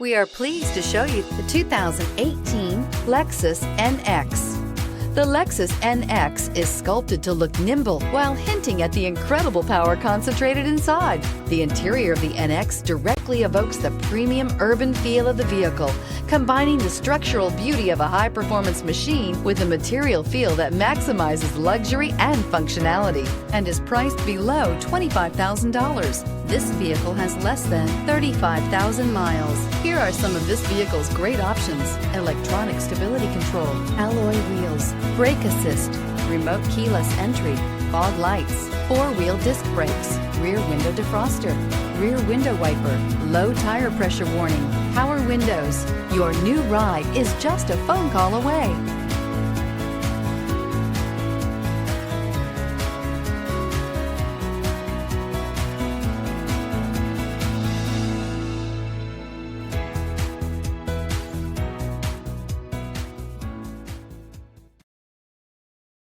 We are pleased to show you the 2018 Lexus NX. The Lexus NX is sculpted to look nimble while hinting at the incredible power concentrated inside. The interior of the NX directly evokes the premium urban feel of the vehicle, combining the structural beauty of a high-performance machine with a material feel that maximizes luxury and functionality, and is priced below $25,000. This vehicle has less than 35,000 miles. Here are some of this vehicle's great options: electronic stability control, alloy wheels, brake assist, remote keyless entry, fog lights, four-wheel disc brakes, rear window defroster, rear window wiper, low tire pressure warning, power windows. Your new ride is just a phone call away.